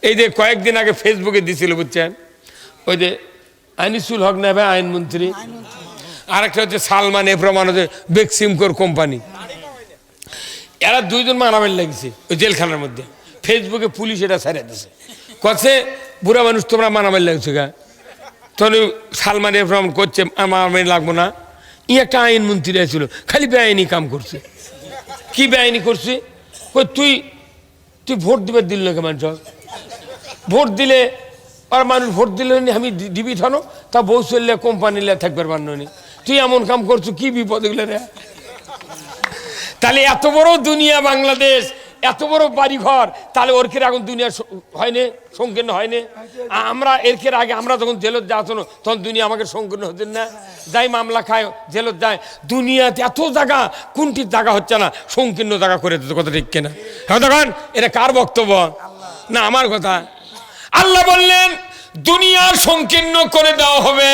এই যে কয়েকদিন আগে ফেসবুকে দিছিল বুঝছেন, ওই যে আনিসুল হক নেবে আইনমন্ত্রী, আর একটা হচ্ছে সালমান এফরমান হচ্ছে বেক্সিমকোর কোম্পানি, এরা দুইজন মারামারি লাগছে ওই জেলখানার মধ্যে। ফেসবুকে পুলিশ এটা ছাড়িয়ে দিছে, কছে বুড়া মানুষ তোমরা মারামারি লাগছে গা, তখন সালমান এফরমান করছে মারামারি লাগবো না। ই একটা আইনমন্ত্রী ছিল, খালি বেআইনি কাম করছে। কি বেআইনি করছে? তুই তুই ভোট দিবে দিল না মানুষ, ভোট দিলে আর মানুষ ভোট দিলে আমি দিবি থানো তা বউ চললে কোম্পানি থাকবার পারনি, তুই এমন কাম করছো, কি বিপদ এগুলো রে। তাহলে এত বড় দুনিয়া বাংলাদেশ, এত বড় বাড়ি ঘর, তাহলে ওর কের এখন দুনিয়া হয়নি, সংকীর্ণ হয়নি? আমরা এর কের আগে আমরা যখন জেলত যাওয়া তখন দুনিয়া আমাকে সংকীর্ণ হতেন না? যাই মামলা খায় জেলত যায়, দুনিয়াতে এত জায়গা কোনটির জায়গা হচ্ছে না, সংকীর্ণ জায়গা করে দিত, কথা ঠিক কিনা? হ্যাঁ তখন এটা কার বক্তব্য না আমার কথা? আল্লাহ বললেন দুনিয়া সংকীর্ণ করে দেওয়া হবে,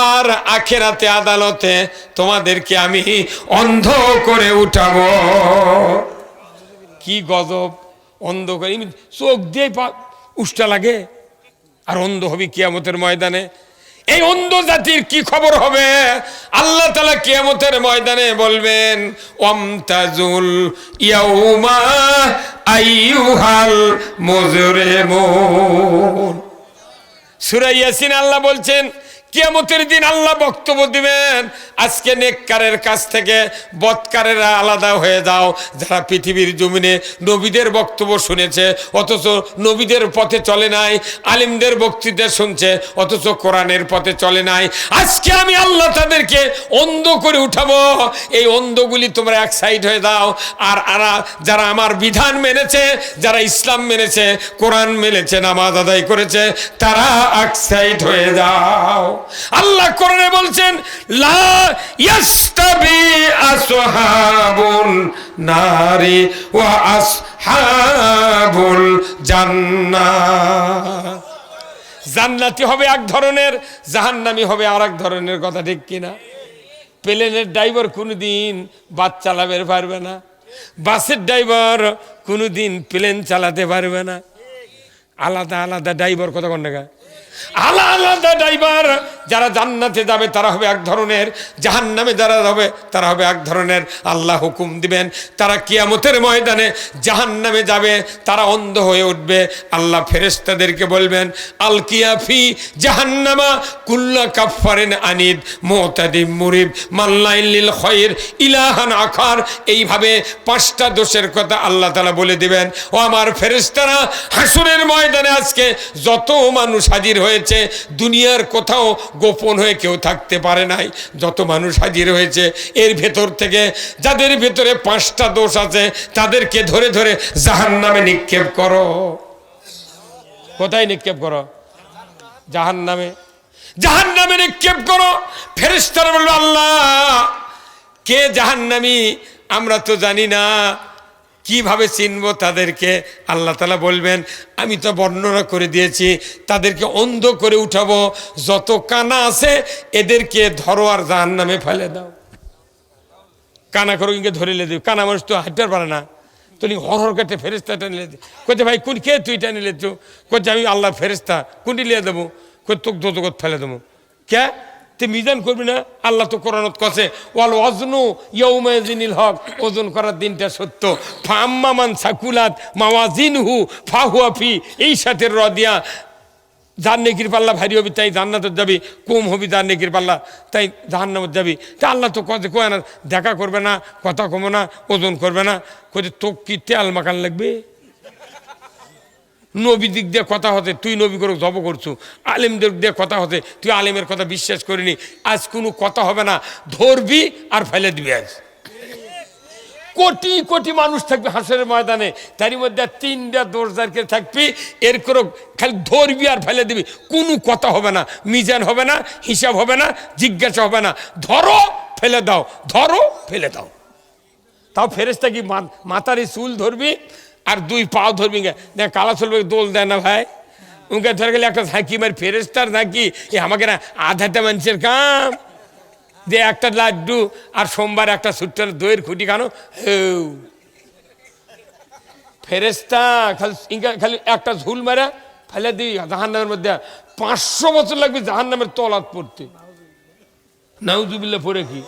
আর আখিরাতে আদালতে তোমাদেরকে আমি অন্ধ করে উঠাবো। কি গজব! অন্ধ করে চোখ দিয়ে উষ্টা লাগে, আর অন্ধ হবি কিয়ামতের ময়দানে। এই অন্ধ জাতির কি খবর হবে? আল্লাহ তাআলা কিয়ামতের ময়দানে বলবেন ওয়ামতাজুল ইয়াউমা আইয়ুহাল মুজরিমুন। সূরা ইয়াসিন আল্লাহ বলছেন কিয়ামতের দিন আল্লাহ বক্তব্য দিবেন, আজকে নেককারের কাছ থেকে বদকারেরা আলাদা হয়ে যাও। যারা পৃথিবীর জমিনে নবীদের বক্তব্য শুনেছে অথচ নবীদের পথে চলে নাই, আলিমদের বক্তৃতা শুনছে অথচ কোরআনের পথে চলে নাই, আজকে আমি আল্লাহ তাদেরকে অন্ধ করে উঠাবো। এই অন্ধগুলি তোমরা এক সাইড হয়ে দাও, আর যারা আমার বিধান মেনেছে, যারা ইসলাম মেনেছে, কোরআন মেনেছে, নামাজ আদায় করেছে, তারা এক সাইড হয়ে যাও। আল্লাহ কোরআনে বলছেন লা ইয়াস্তাবি আসহাবুন নারি ওয়া আসহাবুল জান্নাহ। জান্নাতি হবে এক ধরনের, জাহান্নামী হবে আর এক ধরনের, কথা ঠিক কিনা? প্লেনের ড্রাইভার কোনোদিন বাস চালাতে পারবে না, বাসের ড্রাইভার কোনোদিন প্লেন চালাতে পারবে না। আলাদা আলাদা ড্রাইভার, কথা কোন টাকা আলাদা আলাদা ড্রাইভার। যারা জান্নাতে যাবে তারা হবে এক ধরনের, জাহান্নামে যারা যাবে তারা হবে এক ধরনের। আল্লাহ হুকুম দিবেন, তারা কিয়ামতের ময়দানে জাহান্নামে যাবে, তারা অন্ধ হয়ে উঠবে। আল্লাহ ফেরেশতাদেরকে বলবেন আল কিয়াফি জাহান্নামা কুল্লা কাফারিন আনিদ মুতাদিম মুরিব মাল্লাইল খায়র ইলাহান আখার। এইভাবে 5টা দোষের কথা আল্লাহ তাআলা বলে দিবেন। ও আমার ফেরেশতারা, হাসরের ময়দানে আজকে যত মানুষ হাজির হয়েছে, দুনিয়ার কোথাও গোপন হয়ে কেউ থাকতে পারে নাই, যত মানুষ হাজির হয়েছে এর ভেতর থেকে যাদের ভেতরে 5টা দোষ আছে তাদেরকে ধরে ধরে জাহান্নামে নিক্ষেপ করো। কোথায় নিক্ষেপ করো? জাহান্নামে। জাহান্নামে নিক্ষেপ করো। ফেরেশতারা বলল আল্লাহ কে জাহান্নামী আমরা তো জানি না, কিভাবে চিনব তাদেরকে? আল্লাহ তাআলা বলবেন আমি তো বর্ণনা করে দিয়েছি, তাদেরকে অন্ধ করে উঠাবো। যত কানা আছে এদেরকে ধরো আর জাহান্নামে ফেলে দাও। কানা করো ইনকে ধরে নিয়ে দেবে, কানা মানুষ তো হাঁটতে পারে না, তুমি হর কাটে ফেরেশতাটা নিলে কোথায় ভাই কোন কে তুই এটা নিলে? তো কোথায় আমি আল্লাহ ফেরেশতা কোনটি নিয়ে দেবো? তোকে দোজখত ফেলে দেবো। কে তে মিজান করবি না? আল্লাহ তো কোরআনত কছে ওয়াল ওয়াজনু ইয়াউমাইযিনিল হক, ওজন করার দিনটা সত্য। ফাম্মা মান সাকুলাত মাওয়াজিনহু ফাহুয়া ফি ঈশাতির রাদিয়া। যার নেকির পাল্লা ভারী হবি তাই জান্নাতে যাবি, কম হবি যার নেকির পাল্লা তাই জাহান্নামে যাবি। তা আল্লাহ তো কয় না দেখা করবে না, কথা কমো না, ওজন করবে না, কয়ে তো কি তেল মাখান লাগবে? নবী দিক দিয়ে কথা হতে তুই নবী করে জব করছু, আলেমদের দিয়ে কথা হতে তুই আলেমের কথা বিশ্বাস করিনি। আজ কোনো কথা হবে না, ধরবি আর ফেলে দিবি। আজ কোটি কোটি মানুষ থাকবে হাসরের ময়দানে, তারই মধ্যে 3টা দোষ যারকে থাকবি, এর করে খালি ধরবি আর ফেলে দিবি, কোনো কথা হবে না, মিজান হবে না, হিসাব হবে না, জিজ্ঞাসা হবে না। ধরো ফেলে দাও, ধরো ফেলে দাও। তাও ফেরেশতা কি মাথারই চুল ধরবি আর 2 পাও ধরবি, কালা চলবে দোল দেয় না ভাই। উনকে ধরে গেলে একটা ঝাঁকি মারি ফেরেশতার ঝাঁকি, এ আমাকে না আধাটা মানুষের কাম যে একটা লাড্ডু আর সোমবার একটা ছোট্ট দইয়ের খুঁটি খানো। ফেরেস্তা খালি একটা ঝুল মেরে ফেলে দিই জাহান্নামের মধ্যে, 500 বছর লাগবে জাহান্নামের তলাত পড়তে। নাউজুবিল্লাহ পড়ে কি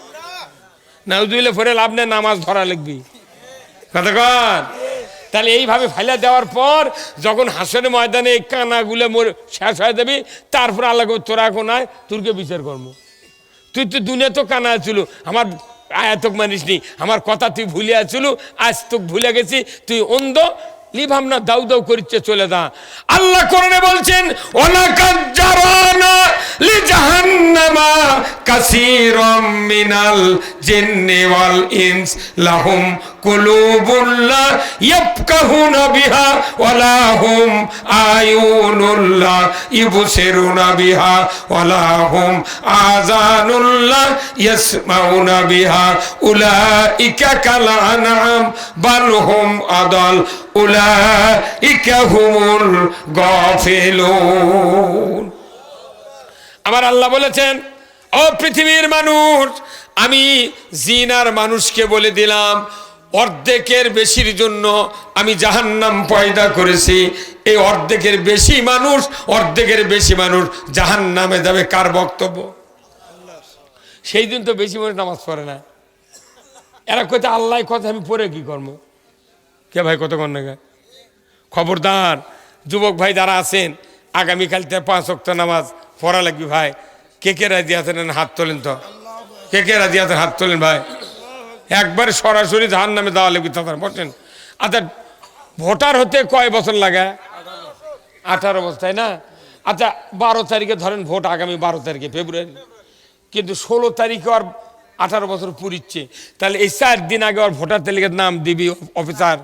নাউজুবিল্লাহ পড়ে লাভ নেই, নামাজ ধরা লাগবে। কতক্ষণ? তাহলে এইভাবে ফেলে দেওয়ার পর যখন হাসরের ময়দানে এই কানাগুলো শেষ হয়ে যাবি, তারপর আল্লাহ তোরা এখন আয়, তোরকে বিচার করবো। তুই তো দুনিয়া তো কানা ছিল, আমার আয়াতক মানিস নি, আমার কথা তুই ভুলে আছিল, আজ তোকে ভুলে গেছি, তুই অন্ধ, লিভাম না, দাউ দাউ করিচ্ছে, চলে যা। আল্লাহ কোরআনে বলছেন ওয়ালাকাদ জারানা লিজাহান্নামা কাসীরাম মিনাল জিন্নি ওয়াল ইনস লাহুম কুলুবুন লা ইয়াফকাহুনা বিহা ওয়ালা হুম আয়ুনুন লা ইবসিরুনা বিহা ওয়ালা হুম আযানুন লা ইয়াসমাউনা বিহা উলাইকা কাল আনআম বাল হুম আদাল উলাইকা হুমুল গাফিলুন। আমার আল্লাহ বলেছেন, ও পৃথিবীর মানুষ, আমি জিনার মানুষকে বলে দিলাম অর্ধেকের বেশির জন্য আমি জাহান্নাম পয়দা করেছি। এই অর্ধেকের বেশি মানুষ জাহান্নামে যাবে। কার বক্তব্য? সেই দিন তো বেশি মানুষ নামাজ পড়ে না। এরা কইতে আল্লাহ কথা আমি পড়ে কি করবো? কে ভাই কতক্ষণ না? খবরদার যুবক ভাই যারা আছেন, আগামীকাল থেকে 5 ওয়াক্ত নামাজ পড়া লাগবে ভাই। কে রাজি আছেন হাত তোলেন তো? কে রাজি আছেন হাত তোলেন ভাই। একবার সরাসরি জাহান্নামে দেওয়া লাগবে। তাদের বলছেন আচ্ছা ভোটার হতে কয় বছর লাগে? 18 বছর, তাই না? আচ্ছা 12 তারিখে ধরেন ভোট, আগামী 12 তারিখে ফেব্রুয়ারি, কিন্তু 16 তারিখে আর 18 বছর পুরিচ্ছে। তাহলে এই 4 দিন আগে আর ভোটার তালিকার নাম দিবি অফিসার?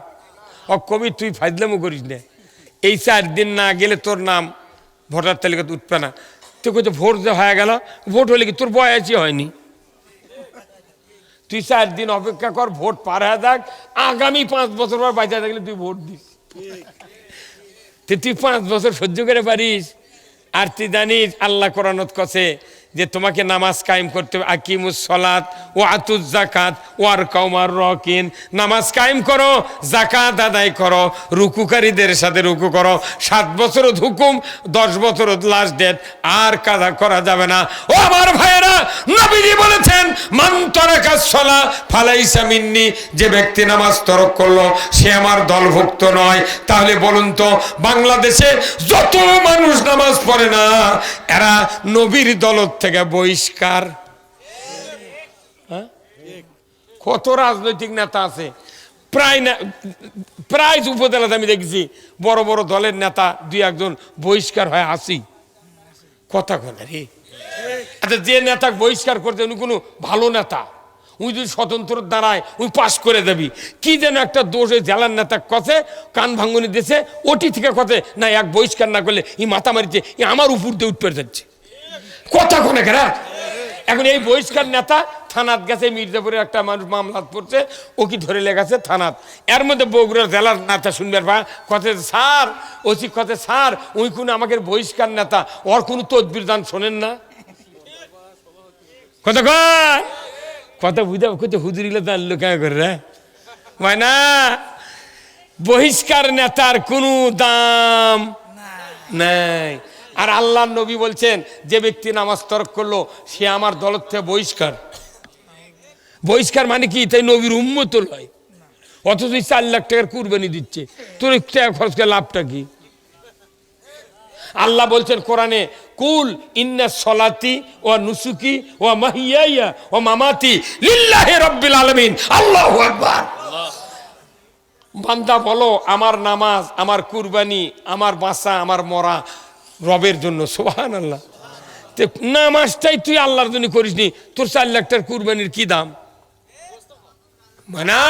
ও কবি তুই ফাইজলামো করিস না, এই 4 দিন না গেলে তোর নাম ভোটার তালিকাতে উঠবে না। তুই কইতে ভোট যে হয়ে গেল, ভোট হলে কি তোর বয়সই হয়নি? তুই 4 দিন অপেক্ষা কর, ভোট পার হয়ে যাক, আগামী 5 বছর পর বাঁচা থাকলে তুই ভোট দিস। তুই 5 বছর সহ্য করে পারিস? আর তুই জানিস আল্লাহ কোরআনত কছে যে তোমাকে নামাজ কায়েম করতে হবে। আকিমুস সালাত ও আতুজ জাকাত ও আর কাউমার রকিন, নামাজ কায়েম করো, জাকাত আদায় করো, রুকুকারীদের সাথে রুকু করো। 7 বছর হুকুম, 10 বছর লাস্ট ডেট, আর কাজা করা যাবে না। ও আমার ভাইয়েরা, নবীজি বলেছেন মান তারাকাস সালাহ ফালাইসা মিন্নি, যে ব্যক্তি নামাজ তরক করলো সে আমার দলভুক্ত নয়। তাহলে বলুন তো বাংলাদেশে যত মানুষ নামাজ পড়ে না, এরা নবীর দলত থেকে বহিষ্কার। কত রাজনৈতিক নেতা আছে, প্রায় উপজেলাতে আমি দেখছি বড় বড় দলের নেতা 2-1 বহিষ্কার হয় আসি। কথা কথা রে। আচ্ছা যে নেতা বহিষ্কার করতে উনি কোনো ভালো নেতা, উনি যদি স্বতন্ত্র দাঁড়ায় উনি পাশ করে দেবি। কি যেন একটা দোষ ওই জেলার নেতা কথে, কান ভাঙ্গনি দিয়েছে, ওটি থেকে কথে না এক বহিষ্কার না করলে ই মাথা মারিছে, ই আমার উপর দিয়ে উঠে যাচ্ছে। কথা কোনে কেনা? এখন এই বহিষ্কার নেতা থানাত গেছে, মির্জাপুরের একটা মানুষ মামলা পড়ছে, ও কি ধরে লেগেছে থানাত। এর মধ্যে বগুড়ার জেলার নেতা শুনবে কথা, স্যার ওসি কথা, স্যার উনি কোনো আমাকে বহিষ্কার নেতা, ওর কোনো তদবির দান শোনেন না। কথা কয় কথা বুঝা কইতে হুজুরিলে জানলো কেন করে রে ভাই না? বহিষ্কার নেতার কোনো দাম নাই। আর আল্লাহ নবী বলছেন যে ব্যক্তি নামাজ তরক করলো সে আমার দলের থেকে বহিষ্কার। বহিষ্কার মানে কি? তাই নবীর উম্মত লয়, অথচ 4 লাখ টাকার কুরবানি দিচ্ছে, তোর টাকা খরচ করে লাভটা কি? আল্লাহ বলছেন কোরআনে, কুল ইন্না সলাতি ও নুসুকি ও মাহিয়াইয়া ও মামাতি লিল্লাহি রাব্বিল আলামিন আল্লাহু আকবার। বান্দা বলো আমার নামাজ, আমার কুরবানি, আমার বাঁচা, আমার মরা রবের জন্য। সুবহানাল্লাহ। নামাজটাই তুই আল্লাহর জন্য করিসনি, তোর 4 লাখ টাকার কুরবানির কি দাম? মানে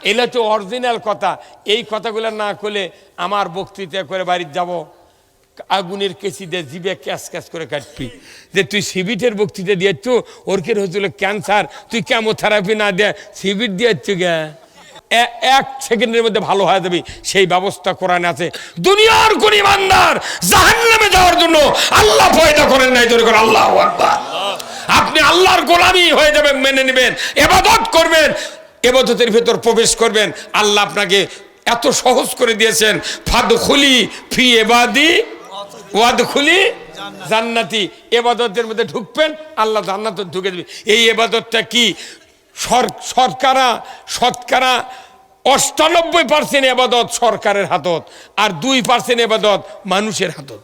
এগুলো তো অরিজিনাল কথা। এই কথাগুলো না করলে আমার বক্তৃতা করে বাড়ির যাব, আগুনের কেসি দিয়ে জিবে ক্যাশ ক্যাশ করে কাটবি। যে তুই সিবিটের বক্তৃতা দিয়েছ, ওরকে হচ্ছিল ক্যান্সার, তুই কেমোথেরাপি না দিয়ে সিবিট দিয়েছ গে, 1 সেকেন্ডের মধ্যে ভালো হয়ে যাবি, সেই ব্যবস্থা কোরআনে আছে। দুনিয়ার কোন ইমানদার জাহান্নামে যাওয়ার জন্য আল্লাহ পয়দা করেন নাই। জোরে করে আল্লাহু আকবার। আপনি আল্লাহর গোলামি হয়ে যাবেন, মেনে নেবেন, ইবাদত করবেন, ইবাদতের ভিতর প্রবেশ করবেন, আল্লাহ আপনাকে এত সহজ করে দিয়েছেন, ফাদখুলি ফি ইবাদি ওয়াদখুলি জান্নাতি, ইবাদতের মধ্যে ঢুকবেন, আল্লাহ জান্নাতে ঢুকে দেবে। এই ইবাদতটা কি? শতকরা 98% ইবাদত সরকারের হাতত, আর 2% ইবাদত মানুষের হাতত।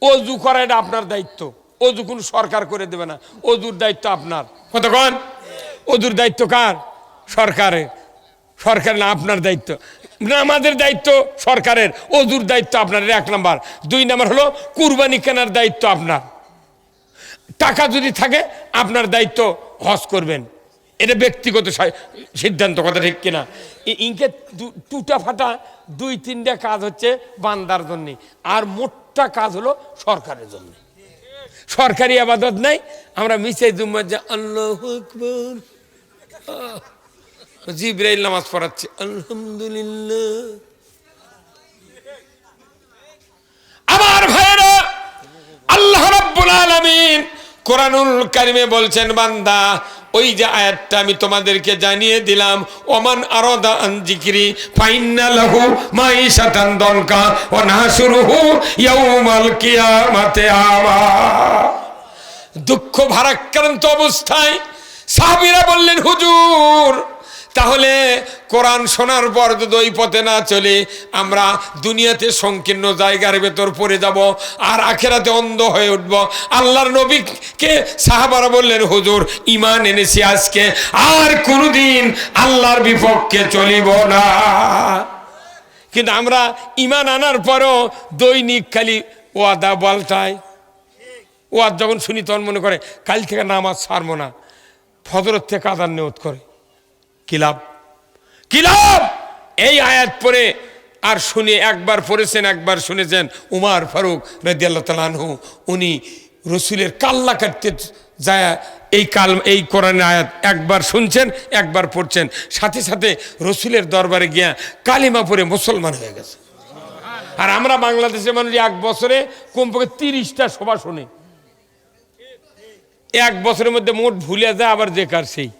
অজু করা এটা আপনার দায়িত্ব, অজু কোন সরকার করে দেবে না, অজুর দায়িত্ব আপনার। কতক্ষণ? অজুর দায়িত্ব কার? সরকারের। সরকার না, আপনার দায়িত্ব। আমাদের দায়িত্ব সরকারের, অজুর দায়িত্ব আপনার, 1 নাম্বার। 2 নাম্বার হলো কুরবানি কেনার দায়িত্ব আপনার। টাকা যদি থাকে আপনার দায়িত্ব হজ করবেন, এটা ব্যক্তিগত সিদ্ধান্ত, কথা ঠিক কিনা? ইনকে টুটা ফাটা 2-3টা কাজ হচ্ছে বান্দার জন্য, আর মোটটা কাজ হলো সরকারের জন্য। সরকারি ইবাদত নাই, আমরা মিছে জুম্মার যে আল্লাহু আকবার, জিবরাইল নামাজ পড়াচ্ছে আলহামদুলিল্লাহ। আমার ভাইরা, আল্লাহ রাব্বুল আলামিন কোরআনুল কারিমে বলছেন, বান্দা ওই যে আয়াতটা আমি তোমাদেরকে জানিয়ে দিলাম, ওমান আরাদা আন যিকরি ফাইন্না লাহু মাইশাতান দনকা ওয়া নাহশুরুহু ইয়াউমাল কিয়ামাতি আমা। দুঃখ ভারাক্রান্ত অবস্থায় সাহাবীরা বললেন, হুজুর তাহলে কোরআন শোনার পর যদি ওই পথে না চলে আমরা দুনিয়াতে সংকীর্ণ জায়গার ভেতর পড়ে যাব আর আখেরাতে অন্ধ হয়ে উঠব। আল্লাহর নবীকে সাহাবারা বললেন, হুজুর ঈমান এনেছি আজকে, আর কোনোদিন আল্লাহর বিপক্ষে চলিব না। কিন্তু আমরা ঈমান আনার পরও দৈনিক খালি ওয়াদা বলটাই, ওয়াদ যখন শুনি তখন মনে করে কাল থেকে নামাজ ছাড়বো না, ফজরের থেকে আযান নিয়ত করে। কি লাভ? কি লাভ? এই আয়াত পড়ে আর শুনে, একবার পড়েছেন একবার শুনেছেন উমর ফারুক রাদিয়াল্লাহু তাআলা আনহু, উনি রসুলের কাল্লা কাটতে যায় এই কোরআনের আয়াত একবার শুনছেন একবার পড়ছেন, সাথে সাথে রসুলের দরবারে গিয়া কালিমা পড়ে মুসলমান হয়ে গেছে। আর আমরা বাংলাদেশের মানুষ 1 বছরে কমপক্ষে 30টা সভা শুনে, 1 বছরের মধ্যে মোট ভুলে যায়, আবার যে কার সেই।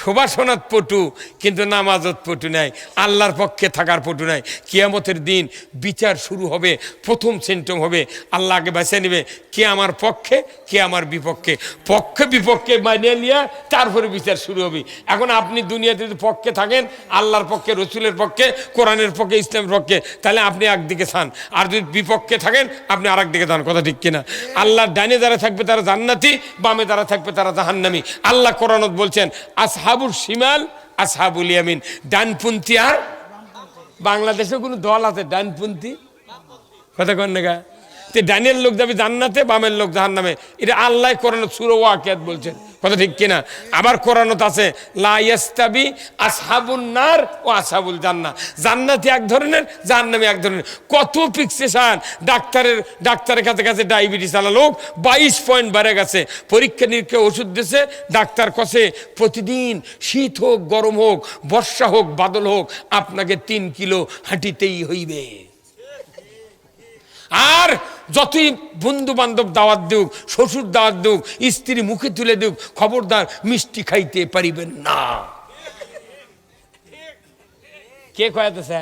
সভা শোনাত পটু, কিন্তু নামাজত পটু নাই, আল্লাহর পক্ষে থাকার পটু নাই। কিয়ামতের দিন বিচার শুরু হবে, প্রথম সিমটম হবে আল্লাহকে বেছে নেবে, কে আমার পক্ষে কে আমার বিপক্ষে। পক্ষে বিপক্ষে মানিয়ে নিয়ে তারপরে বিচার শুরু হবে। এখন আপনি দুনিয়াতে যদি পক্ষে থাকেন, আল্লাহর পক্ষে, রসুলের পক্ষে, কোরআনের পক্ষে, ইসলামের পক্ষে, তাহলে আপনি একদিকে থান, আর যদি বিপক্ষে থাকেন আপনি আর একদিকে থান। কথা ঠিক কিনা? আল্লাহর ডানে যারা থাকবে তারা জান্নাতি, বামে যারা থাকবে তারা জাহান্নামী। আল্লাহ কোরআনত বলছেন আসহাবুল শিমাল আসহাবুল ইয়ামিন, ডানপন্থী আর বাংলাদেশে কোনো দল আছে ডানপন্থী? কথা কন না? ডানের লোক যাবে জান্নাতে, বামের লোক জাহান্নামে। এটা আল্লাহ কোরআনত সূরা ওয়াকিয়াত বলছেন। কথা ঠিক কিনা? আবার কোরআনত আছে লা ইয়াস্তাবি আসহাবুন নার ও আসহাবুল জান্নাহ, জান্নাতি এক ধরনের, জাহান্নামী এক ধরনের। কত ফিক্সেশন! ডাক্তারের কাছে ডায়াবেটিস আলা লোক 22 পয়েন্ট বেড়ে গেছে, পরীক্ষা নিরীক্ষা ওষুধ দিয়েছে, ডাক্তার কষে প্রতিদিন শীত হোক গরম হোক বর্ষা হোক বাদল হোক আপনাকে 3 কিলো হাঁটিতেই হইবে। আর যতই বন্ধু বান্ধব দাওয়াত দিক, শ্বশুর দাওয়াত দিক, স্ত্রী মুখে তুলে দিক, খবরদার মিষ্টি খাইতে পারিবেন না। কে কয়াতেছে?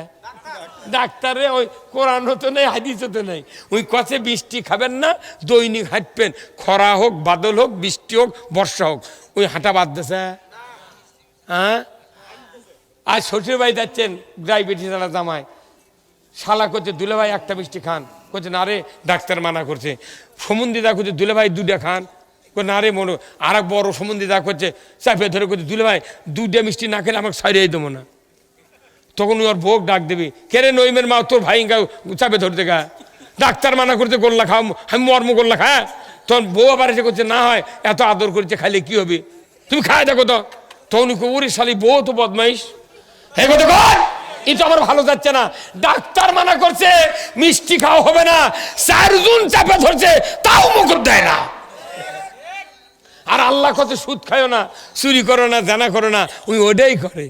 ডাক্তারে ওই কোরআন তো নেই, হাদিস তো নেই, ওই কছে বৃষ্টি খাবেন না, দৈনিক হাঁটবেন, খরা হোক বাদল হোক বৃষ্টি হোক বর্ষা হোক, ওই হাঁটা বাদ দিছে। হ্যাঁ, আজ শ্বশুর বাড়ি যাচ্ছেন, ডায়াবেটিস আলা জামাই, শালা করছে দুলে ভাই একটা মিষ্টি খান, করছে না রে ডাক্তার মানা করছে। সমন্দিদা করছে দুলে ভাই 2টা খান, না রে মনে। আর এক বড় সমন্দিদা করছে চাপে ধরে করছে দুলে ভাই 2টা মিষ্টি না খেলে আমাকে সারিয়ে দেবো না। তখন ওর ভোগ ডাক দেবে, কে রে নইমের মা তোর ভাই চাপে ধরতে গা, ডাক্তার মানা করতে গোল্লা খাও, আমি মর্ম গোল্লা খা। তখন বউ আবার এসে করছে না হয় এত আদর করছে খাইলে কি হবে, তুমি খায় দেখো তো। তখন ওরে শালি বউ তো বদমাইশ, হ্যাঁ কথা কর, এটা আমার ভালো যাচ্ছে না। ডাক্তার মানা করছে মিষ্টি খাওয়া হবে না, 4 জন চাপে ধরছে তাও মুখ দেয় না। আর আল্লাহ কত সুদ খায়ও না, চুরি করো না, জানা করো না, ওই ওটাই করে।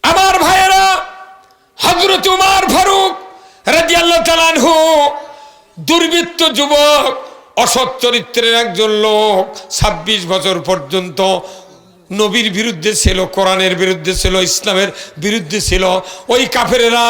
আমার ভাইয়েরা, হযরত উমর ফারুক রাদিয়াল্লাহু তাআলা আনহু দুর্বৃত্ত যুবক অসৎ চরিত্রের একজন লোক ২৬ বছর পর্যন্ত নবীর বিরুদ্ধে ছিল, কোরআনের বিরুদ্ধে ছিল, ইসলামের বিরুদ্ধে ছিল। ওই কাফেরেরা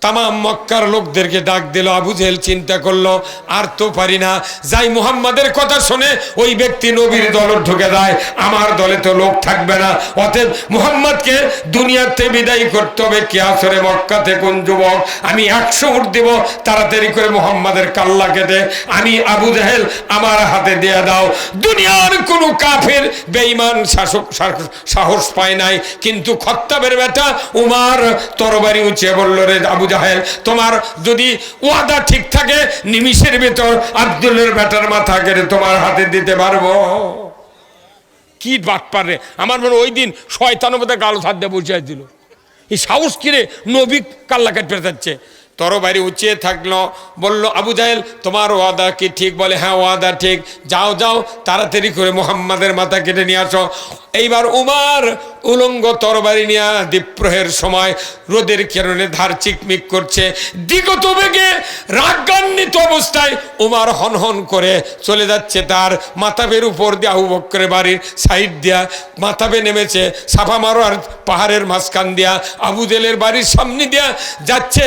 তাম মক্কার লোকদেরকে ডাক দিল। আবু জেহেল চিন্তা করলো আর তো পারি না, যাই মুহাম্মাদের কথা শুনে ওই ব্যক্তি নবীর দল ঢুকে যায়, আমার দলে তো লোক থাকবে না, অতএব মুহাম্মদকে দুনিয়াতে বিদায় করতে হবে। কিয়াসরে মক্কাতে কোন যুবক আমি 100 উট দেব, তাড়াতাড়ি করে মুহাম্মাদের কাল্লা কেটে আমি আবু জেহেল আমার হাতে দিয়ে দাও। দুনিয়ার কোনো কাফের বেঈমান শাসক সাহস পায় নাই, কিন্তু খত্তাবের বেটা উমার তরবারি উঁচিয়ে বলল, রে আবু জাহেল, তোমার যদি ওয়াদা ঠিক থাকে নিমিষের ভিতর আব্দুলের বেটার মাথা কেটে তোমার হাতে দিতে পারবো। কি বাট পারে আমার মনে ওই দিন শয়তানের মধ্যে গাল হাত দিয়ে বসিয়ে দিল। এই সাহস কিরে নবী কাল্লা কাটতে যাচ্ছে, তরবারি উঁচিয়ে থাকলো। বলল, আবু জাহেল তোমার ওয়াদা কি ঠিক? বলে, হ্যাঁ ওয়াদা ঠিক। যাও যাও তাড়াতাড়ি করে মুহাম্মাদের মাথা কেটে নিয়ে আসো। এইবার উমার উলঙ্গ তরবারি নিয়ে দ্বীপ্রহের সময় রোদের কিরণে ধার চিকমিক করছে, দিগত বেগে রাগান্বিত অবস্থায় উমার হনহন করে চলে যাচ্ছে তার মাতাবের উপর দিয়ে। আবু বকরের বাড়ির সাইড দিয়া মাতাবে নেমেছে, সাফা মারোয়ার পাহাড়ের মাঝখান দিয়া আবু জেলের বাড়ির সামনে দিয়া যাচ্ছে।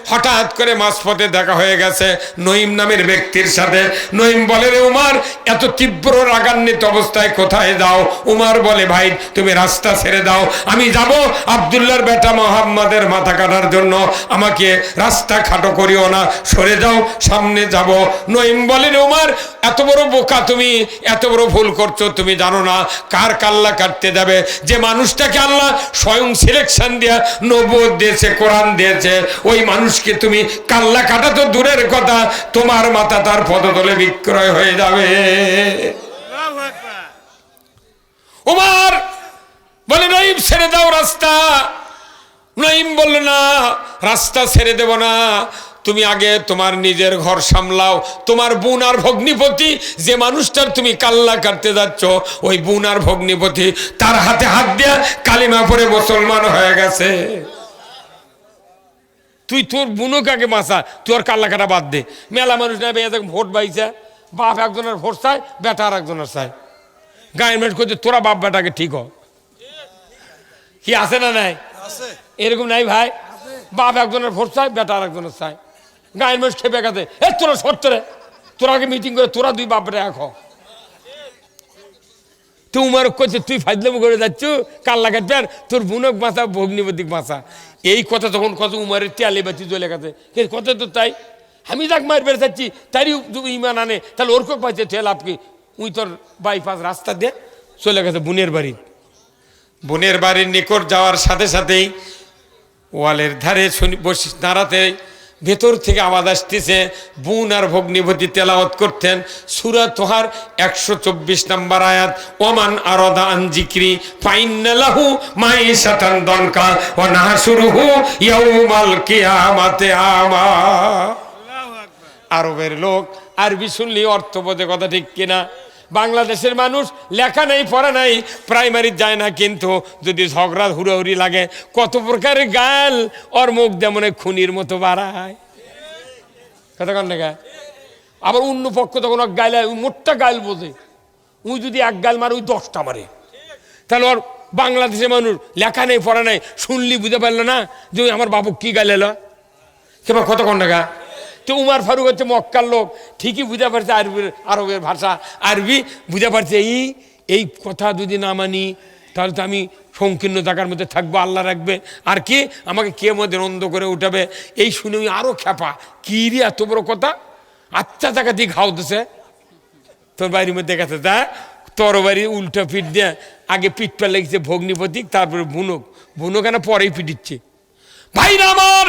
হঠাৎ করে মাঝপথে দেখা হয়ে গেছে নঈম নামের ব্যক্তির সাথে। নঈম বলে, রে উমার, এত তীব্র রাগান্বিত অবস্থায় কোথায় যাও? উমার বলে, ভাই তুমি রাস্তা ছেড়ে দাও, আমি যাব আব্দুল্লাহর বেটা মুহাম্মাদের মাথা কাটার জন্য, আমাকে রাস্তা খাটো করিও না, সরে যাও, সামনে যাব। নঈম বলে, রে উমার, এত বড় বোকা তুমি, এত বড় ভুল করছো, তুমি জানো না কার কাল্লা কাটতে যাবে? যে মানুষটাকে আল্লাহ স্বয়ং সিলেকশন দিয়া নবুয়ত দিয়েছে, কোরআন দিয়েছে, ওই মানুষকে তুমি কাল্লা কাটা তো দূরের কথা, তোমার মাথা তার পদতলে বিক্রয় হয়ে যাবে। উমার বলে, নঈম ছেড়ে দাও রাস্তা। নঈম বলল, না রাস্তা ছেড়ে দেব না, তুমি আগে তোমার নিজের ঘর সামলাও। তোমার বোন আর ভগ্নিপতি, যে মানুষটার তুমি কাল্লা কাটতে যাচ্ছ, ওই বোন আর ভগ্নিপতি তার হাতে হাত দিয়া কালিমা পড়ে মুসলমান হয়ে গেছে। তুই তোর বুনোকে আগে বাঁচা, তুই আর কাল্লা কাটা বাদ দে। মেলা মানুষ না ভোট পাইছে, বাপ একজনের ভোট চায়, বেটা আর একজনের চায়। গায়ের মেট করছে, তোরা বাপ বেটাকে ঠিক হ। কি আছে না নাই? এরকম নাই ভাই? বাপ একজনের ভোট চায়, বেটা আর একজনের চায়। গায়ের মেট খেপে গেছে, এ তোরা সত্তরে, তোরা আগে মিটিং করে তোরা দুই বাপ বেটা এক হ। তুই উমার করছে, তুই ফাজলামো করে যাচ্ছ, কাল্লা কাটবে আর তোর বুনক বাঁচা, ভগ্নিপতিক বাঁচা। এই কথা তখন কত উমারের তেলে বাতি জ্বলে গেছে, কথা তো তাই। আমি যাক মার বেড়ে যাচ্ছি, তারই ইমান আনে, তাহলে ওর কোক পাইছে ঠেল আপকি। উই তোর বাইপাস রাস্তা দিয়ে চলে গেছে বোনের বাড়ি। বোনের বাড়ির নিকট যাওয়ার সাথে সাথেই ওয়ালের ধারে বসে দাঁড়াতে ভেতর থেকে আওয়াজ আসতেছে। বোন আর ভগ্নিপতি তেলাওয়াত করতেন সূরা তোহার 124 নম্বর আয়াত, ওমান আরাদা আন যিকরি ফাইন্না লাহু মাইশাতান দনকা ওয়া নাহশুরুহু ইয়াউমাল কিয়ামাতি আমা। আরবের লোক আরবি শুনলি অর্থ বোঝে, কথা ঠিক কিনা? বাংলাদেশের মানুষ লেখা নেই পড়া নাই, প্রাইমারি যায় না, কিন্তু যদি ঝগড়া হুড়োহুড়ি লাগে কত প্রকারের গাল ওর মুখ যেমন খুনির মতো বাড়ায়, কথা কন না? আবার অন্য পক্ষ তখন গাইলে মোটটা গাইল বোঝে, উই যদি এক গাল মারে ওই 10টা মারে। তাহলে ওর বাংলাদেশের মানুষ লেখা নেই পড়া নাই, শুনলি বুঝতে পারলো না যে আমার বাবু কি গাইল কেমন, কথা কন না? তো উমার ফারুক হচ্ছে মক্কার লোক, ঠিকই বুঝতে পারছে আরবের ভাষা, আরবি বুঝতে পারছে। এই কথা যদি না মানি তাহলে তো আমি সংকীর্ণ জায়গার মধ্যে থাকবো, আল্লাহ রাখবে, আর কি আমাকে কে মধ্যে নন্দ করে উঠাবে। এই শুনে আরো খ্যাপা, কি রে এত বড় কথা, আচ্ছা টাকা দিয়ে খাওয়াতেছে তোর বাড়ির মধ্যে গেছে, তা তোর বাড়ি উল্টো পিঠ দিয়ে আগে পিঠটা লেগেছে ভগ্নিপতি, তারপরে বুনক, বুনক কেন পরেই পিটিচ্ছে। ভাই না আমার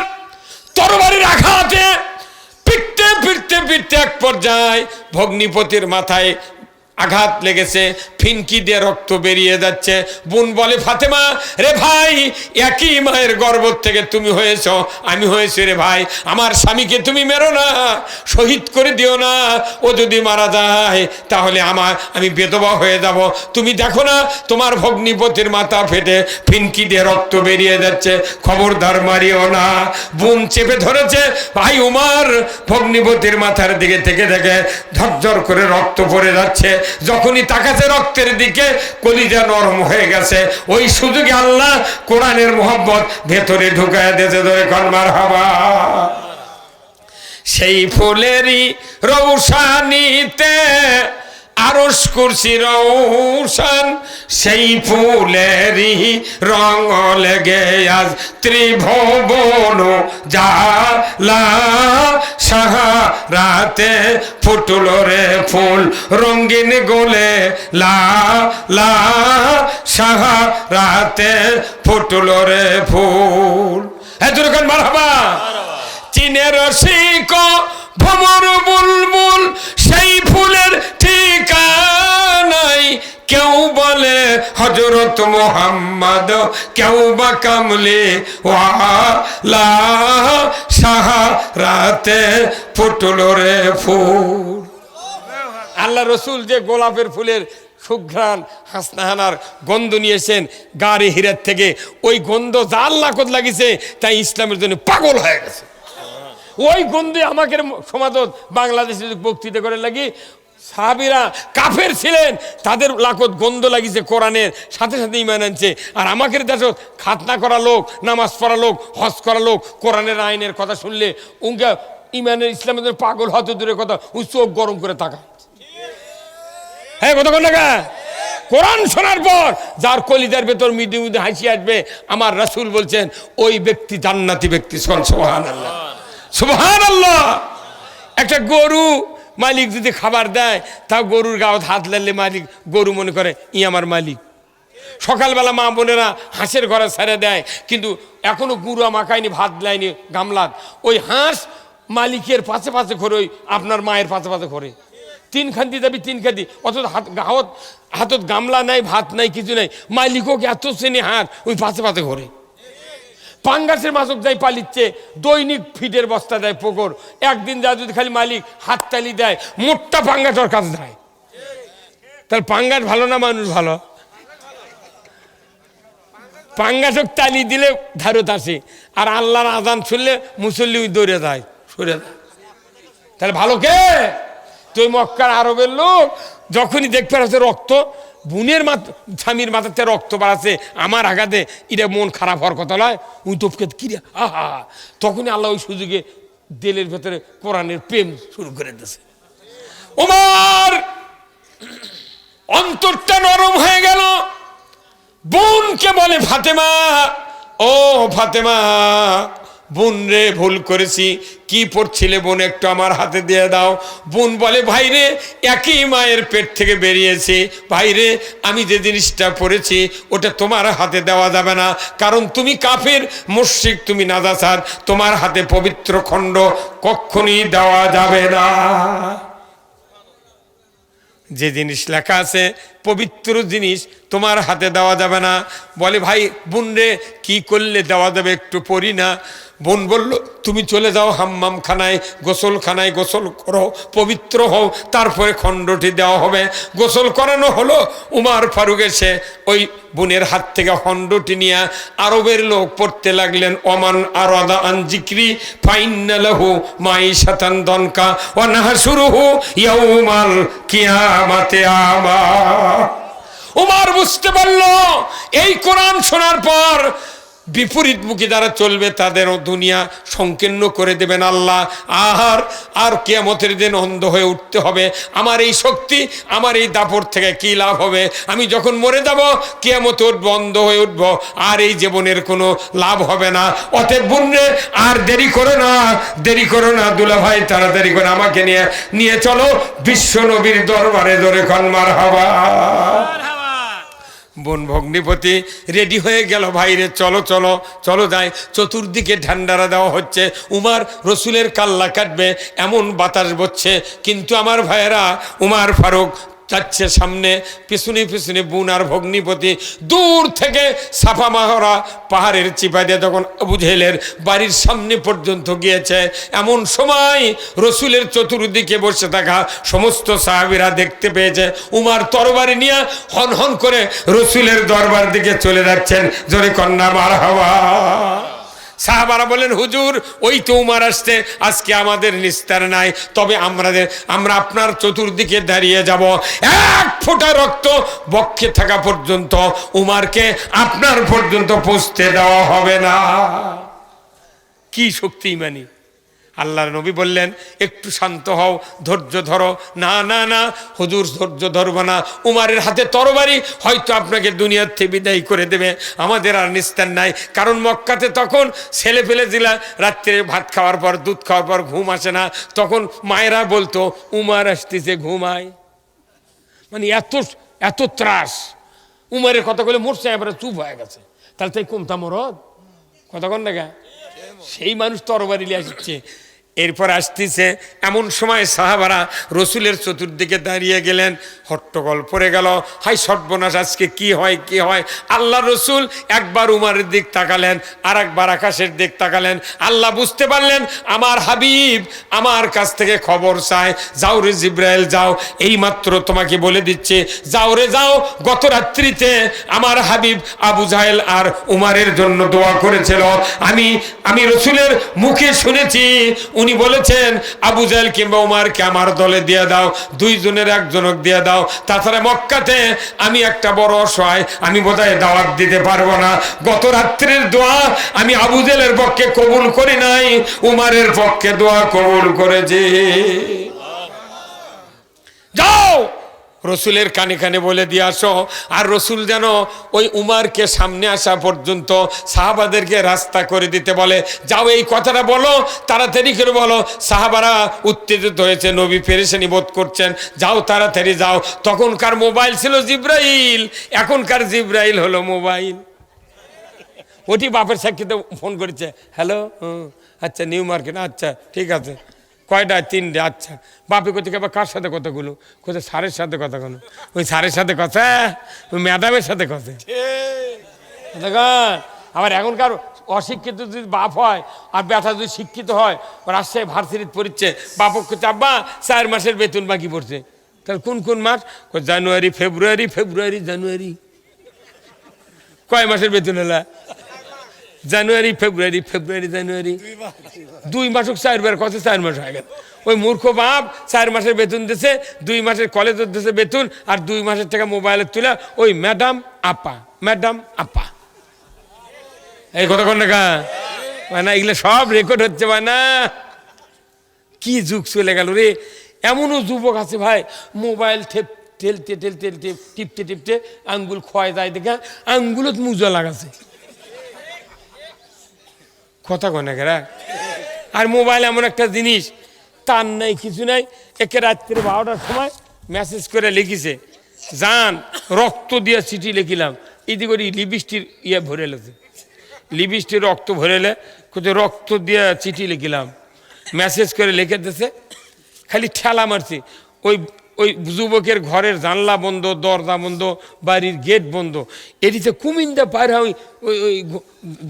তরবারির আঘাতে ফিরতে ফিরতে ফিরতে এক পর্যায়ে ভগ্নিপতির মাথায় আঘাত লেগেছে, ফিনকি দিয়ে রক্ত বেরিয়ে যাচ্ছে। বোন বলে, ফাতেমা রে ভাই, একই মায়ের গর্ভ থেকে তুমি হয়েছ, আমি হয়েছি রে ভাই, আমার স্বামীকে তুমি মেরো না, শহীদ করে দিও না, ও যদি মারা যায় তাহলে আমি বেদবা হয়ে যাব। তুমি দেখো না তোমার ভগ্নিপতির মাথা ফেটে ফিনকি দিয়ে রক্ত বেরিয়ে যাচ্ছে, খবরদার মারিও না। বোন চেপে ধরেছে, ভাই উমার ভগ্নিপতির মাথার দিকে থেকে দেখে ঝরঝর করে রক্ত পড়ে যাচ্ছে। যখনই তাকাছে রক্তের দিকে, কলিজা নরম হয়ে গেছে। ওই সুযোগে আল্লাহ কোরআনের মোহাব্বত ভেতরে ঢুকায় দিয়েছে। ধরে কলমার হাওয়া সেই ফুলেরই রৌশানিতে আরশ কুরসি রৌশান, সেই ফুলেরই রঙ লেগে আজ ত্রিভুবন জালা। সাহারাতে ফুটল রে ফুল রঙিন গোলে লা লা, সাহারাতে ফুটল রে ফুল। হ্যাঁ দুর্গান মারহাবা। চীনের রসিক ভ্রমর বুলবুল, সেই ফুলের ঠিকানাই। কেউ বলে হযরত মুহাম্মদ, কেউ বা কামলি ওয়ালা। সাহারাতে ফুটল রে ফুল। আল্লাহ রসুল যে গোলাপের ফুলের সুঘ্রাণ হাসনাহানার গন্ধ নিয়েছেন গাড়ি হিরাত থেকে, ওই গন্ধ যার লাকত লাগিছে তাই ইসলামের জন্য পাগল হয়ে গেছে। ওই গন্ধে আমাকে সমাজত বাংলাদেশে বক্তৃতা করে লাগি, সাহাবীরা কাফের ছিলেন, তাদের লাকত গন্ধ লাগিছে কোরআনের, সাথে সাথে ঈমান আনছে। আর আমাদের দেশত খাতনা করা লোক, নামাজ পড়া লোক, হজ করা লোক, কোরআনের আইনের কথা শুনলে উনকা ঈমানের ইসলামের জন্য পাগল হতে দূরের কথা, ও চোখ গরম করে তাকায়। হ্যাঁ কতক্ষণ টাকা কোরআন শোনার পর যার কলিজার ভেতর মৃদু মৃদু হাসি আসবে, আমার রাসূল বলছেন ওই ব্যক্তি জান্নাতি ব্যক্তি। সুবহানাল্লাহ সুবহানাল্লাহ। একটা গরু মালিক যদি খাবার দেয়, তা গরুর গাওয়াত হাত লাগলে মালিক, গরু মনে করে ই আমার মালিক। সকালবেলা মা বোনেরা হাঁসের ঘরে ছেড়ে দেয়, কিন্তু এখনো গুঁড়া মাখায়নি, ভাত লাইনি গামলাত। ওই হাঁস মালিকের পাশে পাশে ঘরে, ওই আপনার মায়ের পাশে পাশে ঘরে। তিন খান্তি যাবি তিন খান্তি, অথচ হাতত গামলা নাই, ভাত নাই, কিছু নাই। মালিকও এত শ্রেণী হাঁস ওই পাশে পাশে ঘরে। পাঙ্গাসের মাছক যাই পালিচ্ছে, দৈনিক ফিটের বস্তা দেয় পুকুর। একদিন যা যদি খালি মালিক হাততালি দেয়, মোটটা পাঙ্গাসর কাছে দেয়। তাহলে পাঙ্গাস ভালো না মানুষ ভালো? পাঙ্গাসক তালি দিলে ধারত আসে, আর আল্লাহর আজান শুনলে মুসল্লি দৌড়ে যায়, সরে যায়। তাহলে ভালো কে? তুই মক্কার আরবের লোক যখনই দেখতে পাচ্ছে রক্ত, বোনের স্বামীর মাথাতে রক্ত বাড়াচ্ছে, আমার আঘাতে এটা মন খারাপ হওয়ার কথা নয়। উই তোপকে কিরে আহা, তখনই আল্লাহ ওই সুযোগে দিলের ভেতরে কোরআনের প্রেম শুরু করে দিয়েছে। ওমর অন্তরটা নরম হয়ে গেল। বোনকে বলে, ফাতেমা ও ফাতেমা, বোন রে ভুল করেছি, কি পড়ছিলে বোন একটু আমার হাতে দিয়ে দাও। বোন বলে, ভাই রে একই মায়ের পেট থেকে বেরিয়েছে, ভাই রে আমি যে জিনিসটা পড়েছি ওটা তোমার হাতে দেওয়া যাবে না, কারণ তুমি কাফের মুশরিক, তুমি নাজাসার, তোমার হাতে পবিত্র খণ্ড কখনই দেওয়া যাবে না। যে জিনিস লেখা আছে পবিত্র জিনিস তোমার হাতে দেওয়া যাবে না। বলে, ভাই বোন রে কি করলে দেওয়া যাবে একটু পড়ি না। বোন বলল, তুমি চলে যাও হাম্মামখানায়, গোসলখানায় গোসল করো, পবিত্র হও, তারপরে খণ্ডটি দেওয়া হবে। গোসল করানো হলো। উমার ফারুক এসে ওই বোনের হাত থেকে খণ্ডটি নিয়ে আরবের লোক পড়তে লাগলেন, ওমান আরাদা আন জিকরি ফাইন্না লাহু মাইশাতান দনকা ওয়া নাহশুরুহু ইয়াউমাল কিয়ামাতি আমা। উমার বুঝতে পারল এই কোরআন শোনার পর বিপরীত মুখী যারা চলবে তাদেরও দুনিয়া সংকীর্ণ করে দেবেন আল্লাহ। আর কিয়ামতের দিন অন্ধ হয়ে উঠতে হবে। আমার এই শক্তি, আমার এই দাপট থেকে কি লাভ হবে? আমি যখন মরে যাব কিয়ামতে উঠবো, অন্ধ হয়ে উঠবো, আর এই জীবনের কোনো লাভ হবে না। অতএব বোনরে আর দেরি করো না, দেরি করো না দুলা ভাই, তাড়াতাড়ি করে আমাকে নিয়ে চলো বিশ্ব নবীর দরবারে। ধরে খন মারহাবা। বোন ভগ্নিপতি রেডি হয়ে গেল, ভাইরে চলো চলো চলো যাই। চতুর্দিকে ঢান্ডারা দেওয়া হচ্ছে, উমার রসুলের কাল্লা কাটবে এমন বাতাস বচ্ছে, কিন্তু আমার ভাইয়েরা উমার ফারুক যাচ্ছে সামনে, পিছনে পিছনে বোন আর ভগ্নিপতি। দূর থেকে সাফা মাহরা পাহাড়ের চিপা দিয়ে যখন আবু জেহেলের বাড়ির সামনে পর্যন্ত গিয়েছে, এমন সময় রসুলের চতুর্দিকে বসে থাকা সমস্ত সাহাবীরা দেখতে পেয়েছে উমার তরবারি নিয়ে হন হন করে রসুলের দরবার দিকে চলে যাচ্ছেন। জোরে কন্যা মারহাবা। সাহাবারা বলেন, হুজুর ওই তো উমার আসছে, আজকে আমাদের নিস্তার নাই, তবে আমরা আপনার চতুর্দিকে দাঁড়িয়ে যাব, এক ফোঁটা রক্ত বক্ষে থাকা পর্যন্ত উমারকে আপনার পর্যন্ত পৌঁছতে দেওয়া হবে না। কি শক্তি ইমানি! আল্লাহর নবী বললেন, একটু শান্ত হও, ধৈর্য ধরো। না না না হুজুর, ধৈর্য ধরবো না, উমারের হাতে তরবারি হয়তো আপনাকে দুনিয়ার থেকে বিদায় করে দেবে, আমাদের আর নিস্তার নাই। কারণ মক্কাতে তখন ছেলে ফেলে দিলা, রাত্রে ভাত খাওয়ার পর দুধ খাওয়ার পর ঘুম আসে না, তখন মায়েরা বলতো উমার আসতেছে ঘুমায়। মানে এত এত ত্রাস। উমারের কথা বলে মরছে, এবারে চুপ হয়ে গেছে। তাহলে তাই কমতা মরদ কথা কন না, সেই মানুষ তরবারি নিয়ে আসছে। এরপর আসতেছে, এমন সময় সাহাবারা রসুলের চতুর্দিকে দাঁড়িয়ে গেলেন। হট্টগোল পড়ে গেল, হাই সর্বনাশ, আজকে কি হয় কি হয়। আল্লাহ রসুল একবার উমারের দিক তাকালেন, আর একবার আকাশের দিক তাকালেন। আল্লাহ বুঝতে পারলেন আমার হাবিব আমার কাছ থেকে খবর চায়। যাও রে জিব্রাইল যাও, এই মাত্র তোমাকে বলে দিচ্ছে, যাও রে যাও, গত রাত্রিতে আমার হাবিব আবু জাহেল আর উমারের জন্য দোয়া করেছিল। আমি রসুলের মুখে শুনেছি, উনি বলেছেন আবু জাহেল কিংবা উমারকে আমার দলে দিয়ে দাও, দুইজনের একজনক দিয়ে দাও। তাছাড়া মক্কাতে আমি একটা বড় অসহায়, আমি বোধহয় দাওয়াত দিতে পারবো না। গত রাত্রির দোয়া আমি আবু জাহেলের পক্ষে কবুল করি নাই, উমারের পক্ষে দোয়া কবুল করেছি। যাও রসুলের কানে কানে বলে দিয়ে আসো। আর রসুল যেন ওই উমারকে সামনে আসা পর্যন্ত সাহাবাদেরকে রাস্তা করে দিতে বলে, যাও এই কথাটা বলো, তাড়াতাড়ি করে বলো। সাহাবারা উত্তেজিত হয়েছে, নবী পেরেশানি বোধ করছেন, যাও তাড়াতাড়ি যাও। তখনকার মোবাইল ছিল জিব্রাইল, এখনকার জিব্রাইল হলো মোবাইল। ওটি বাপের সাক্ষীতে ফোন করেছে, হ্যালো, আচ্ছা নিউ মার্কেট, আচ্ছা ঠিক আছে, কয়টা? 3টে। আচ্ছা, বাপে কোথায় আবার কার সাথে কথাগুলো? কোথায় স্যারের সাথে কথা, কোনো ওই স্যারের সাথে কথা, ওই ম্যাডামের সাথে কথা। আবার এখনকার অশিক্ষিত যদি বাপ হয় আর ব্যথা যদি শিক্ষিত হয়, রাজশাহী ভার্সিটিতে পড়ছে, বাপক করছে আব্বা 4 মাসের বেতন বাকি পড়ছে। তাহলে কোন কোন মাস? জানুয়ারি ফেব্রুয়ারি, ফেব্রুয়ারি জানুয়ারি। কয় মাসের বেতন হলা? জানুয়ারি ফেব্রুয়ারি, ফেব্রুয়ারি জানুয়ারি, 2 মাস হোক 4 বার, কত 4 মাস হয়ে গেল। ওই মূর্খ বাপ 4 মাসের বেতন দিছে, 2 মাসের কলেজের দিছে বেতন, আর 2 মাসের টাকা মোবাইলে তুলে ওই ম্যাডাম আপা, ম্যাডাম আপা, এই কথা কোন টাকা না, এগুলো সব রেকর্ড হচ্ছে। না কি যুগ চলে গেল রে। এমনও যুবক আছে ভাই, মোবাইল ঠেলতে ঠেলতে টিপতে টিপতে আঙ্গুল ক্ষয় যায়, দেখে আঙ্গুলত মুজা লাগাছে। কথা কয় না কেরা। আর মোবাইল এমন একটা জিনিস, তার নাই কিছু নাই, একে রাত্রে 12টার সময় মেসেজ করে লিখিছে, জান রক্ত দিয়ে চিঠি লিখিলাম, এদি করে লিপস্টির ভরে লেছে, লিপস্টির রক্ত ভরেলে কোথায় রক্ত দিয়ে চিঠি লিখিলাম, মেসেজ করে লিখে দিয়েছে, খালি ঠেলা মারছি। ওই যুবকের ঘরের জানলা বন্ধ, দরজা বন্ধ, বাড়ির গেট বন্ধ, এটিতে কুমিন্দা পার হয়, ওই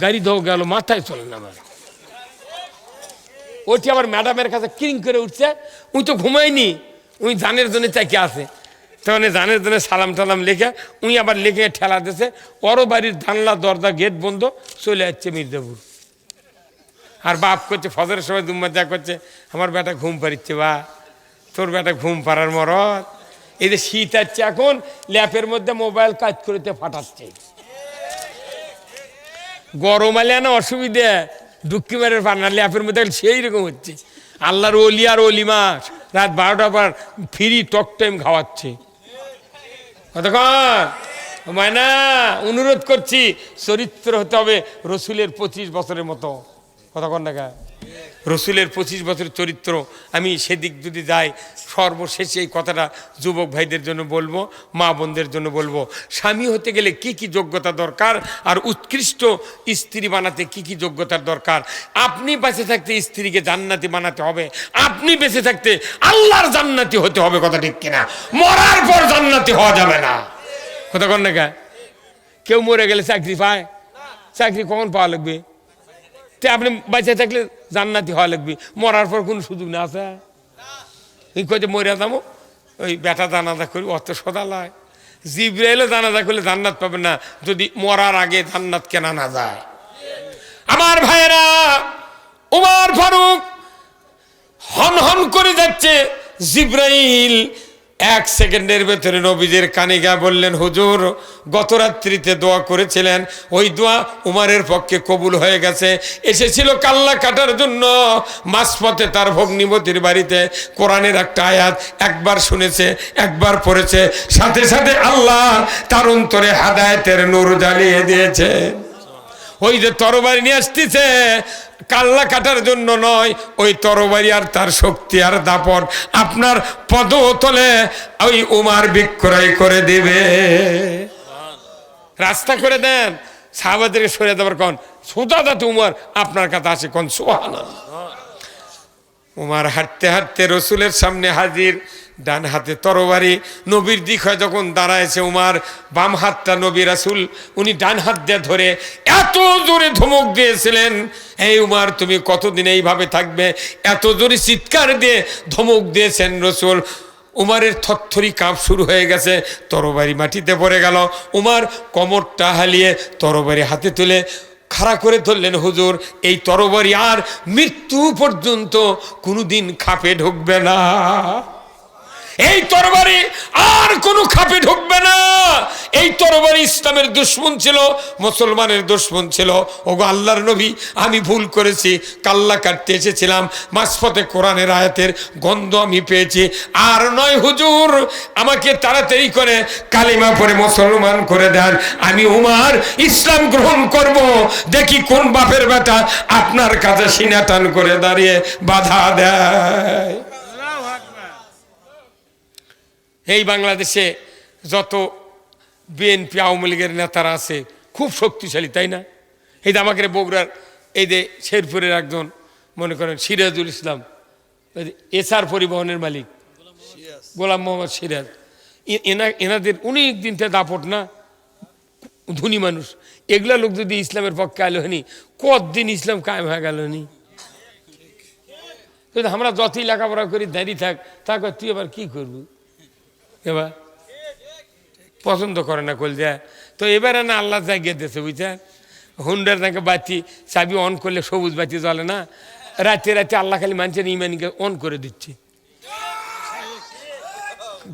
গাড়ি ধোয়া গেল, মাথায় চলে না আমার। ওটি আবার ম্যাডামের কাছে ক্রিং করে উঠছে, উনি তো ঘুমায়নি, উনি জানের জন্য চাইকে আছে, তখন জানের জন্য সালাম টালাম লিখে উনি আবার লিখে ঠেলা দিয়েছে, ওরও বাড়ির জানলা দরজা গেট বন্ধ, চলে যাচ্ছে মির্জাপুর। আর বাপ করছে ফজরের সময় দুম্মা করছে, আমার বেটা ঘুম পাড়িচ্ছে, বা তোর বেটা ঘুম পাড়ার মরদ। এই যে শীত আসছে এখন, ল্যাপের মধ্যে মোবাইল কাজ করতে ফাটাচ্ছে। গরম আলে না অসুবিধে, ডুক্কি মারের পান্না, ল্যাপের মধ্যে সেই রকম হচ্ছে। আল্লাহর অলি আর অলিমা রাত 12টার পর ফ্রি টক টাইম খাওয়াচ্ছে। কতক্ষণ মায়না, অনুরোধ করছি, চরিত্র হতে হবে রসুলের 25 বছরের মতো। কতক্ষণ দেখা রসুলের 25 বছর চরিত্র, আমি সেদিক যদি যাই, সর্বশেষে এই কথাটা যুবক ভাইদের জন্য বলবো, মা বোনদের জন্য বলবো, স্বামী হতে গেলে কি কি যোগ্যতা দরকার আর উৎকৃষ্ট স্ত্রী বানাতে কি কি যোগ্যতার দরকার। আপনি বেঁচে থাকতে স্ত্রীকে জান্নাতি বানাতে হবে, আপনি বেঁচে থাকতে আল্লাহর জান্নাতি হতে হবে, কথা ঠিক কিনা? মরার পর জান্নাতি হওয়া যাবে না, কথা কন না? কেউ মরে গেলে চাকরি পায়? চাকরি কখন পাওয়া লাগবে? তে আপনি বেঁচে থাকলে জান্নাতি হওয়া লাগবে, মরার পর কোনো সুযোগ না আছে? এই কইতে মরে যাবো, ওই বেটা জানাজা করি, অত সদালায় জিব্রাইলও জানাজা করলে জান্নাত পাবে না যদি মরার আগে জান্নাত কেনা না যায়। আমার ভাইয়েরা, উমর ফারুক হন হন করে যাচ্ছে, জিব্রাইল 1 সেকেন্ডের ভেতরে নবীজির কানে গিয়ে বললেন, হুজুর গত রাত্রিতে দোয়া করেছিলেন, ওই দোয়া উমারের পক্ষে কবুল হয়ে গেছে। এসেছিল কাল্লা কাটার জন্য, মাঝপথে তার ভগ্নিপতির বাড়িতে কোরআনের একটা আয়াত একবার শুনেছে, একবার পড়েছে, সাথে সাথে আল্লাহ তার অন্তরে হাদায়েতের নূর জ্বালিয়ে দিয়েছে। ওই যে তরবারি নিয়ে আসতেছে, কাল্লা কাটার জন্য নয়, ওই তরবারি আর তার শক্তি আর দাপট আপনার পদতলে ওই উমার বিক্রয় করে দিবে। রাস্তা করে দেন, সাহাবাদেরকে সরে দেবার কোন সোজা যাতে উমার আপনার কাছে আসে, কোন সুবহানাল্লাহ। উমার হাঁটতে হাঁটতে রসুলের সামনে হাজির, ডান হাতে তরবারি, নবীর দিক হয় যখন দাঁড়ায়ছে উমার, বাম হাতটা নবী রাসূল উনি ডান হাত দিয়ে ধরে এত জোরে ধমক দিয়েছিলেন, এই উমার তুমি কতদিন এইভাবে থাকবে, এত জোরে চিৎকার দিয়ে ধমক দিয়েছেন রসুল। উমারের থরথরি কাঁপ শুরু হয়ে গেছে, তরবারি মাটিতে পড়ে গেল। উমার কোমরটা হালিয়ে তরবারি হাতে তুলে খাড়া করে ধরলেন, হুজুর এই তরবারি আর মৃত্যু পর্যন্ত কোনোদিন খাপে ঢুকবে না, এই তরবারি আর কোনো খাপে ঢুকবে না। এই তরবারি ইসলামের দুশমন ছিল, মুসলমানের দুশমন ছিল। ওগো আল্লাহর নবী, আমি ভুল করেছি, কাল্লা কাটতে এসেছিলাম, মাঝপথে কোরআনের আয়াতের গন্ধ আমি পেয়েছি, আর নয় হুজুর, আমাকে তাড়াতাড়ি করে কালিমা পড়ে মুসলমান করে দেন, আমি উমার ইসলাম গ্রহণ করব। দেখি কোন বাপের বেটা আপনার কাছে সিনা টান করে দাঁড়িয়ে বাধা দেয়। এই বাংলাদেশে যত বিএনপি আওয়ামী লীগের নেতারা আছে খুব শক্তিশালী, তাই না? এই যে আমাকে বগুড়ার এই যে শেরপুরের একজন মনে করেন সিরাজুল ইসলাম, এসআর পরিবহনের মালিক গোলাম মোহাম্মদ সিরাজ, এনাদের অনেক দিনটা দাপট না, ধনী মানুষ, এগুলা লোক যদি ইসলামের পক্ষে আলো হয়নি, কতদিন ইসলাম কায়েম হয়ে গেল নি। কিন্তু আমরা যতই লেখাপড়া করি দাঁড়িয়ে থাক, তাকে তুই আবার কি করবি, এবার পছন্দ করে না কল যায়। তো এবারে না আল্লাহ জায়গা দিয়েছে, বুঝছেন, হুন্ডার নাকি বাতি চাবি অন করলে সবুজ বাতি জ্বলে না, রাতে রাতে আল্লাহ খালি মানুষের ইমানকে অন করে দিচ্ছে।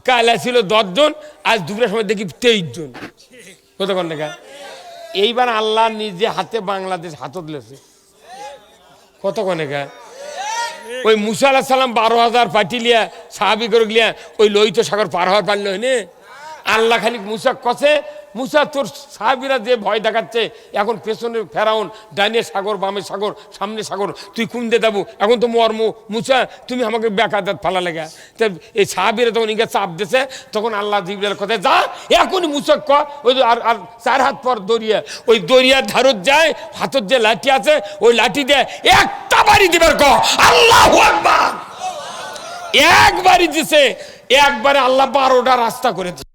কালা ছিল 10 জন, আজ দুপুরের সময় দেখি 23 জন, কতক্ষণ দেখা। এইবার আল্লাহ নিজে হাতে বাংলাদেশ হাতত লেছে, কতক্ষণ দেখা। ওই মুসা আলাইহিস সালাম 12,000 পাটি লিয়া সাহাবি করে গিয়া ওই লোহিত সাগর পার হওয়ার পারল হয়নি। আল্লাহ খালি মুসা কষে, মুসা তোর সাহাবিরা যে ভয় দেখাচ্ছে, এখন পেছনে ফেরাউন, ডাইনে সাগর বামে সাগর সামনে সাগর, তুই কোন দিয়ে যাবো, এখন তো মর্ম মুসা তুমি আমাকে বেকাদাত ফালা লেগা। তা এই সাহাবিরা তখন ইঙ্গা চাপ দিছে, তখন আল্লাহ জিবরাইলের কথা যা এখনই মুসা ক ওই আর 4 হাত পর দরিয়া, ওই দরিয়ার ধারত যায়, হাতত যে লাঠি আছে ওই লাঠি দিয়ে একটা বাড়ি দিবার ক, আল্লাহু আকবার। একবারই দিছে, একবারে আল্লাহ 12টা রাস্তা করে দিছে।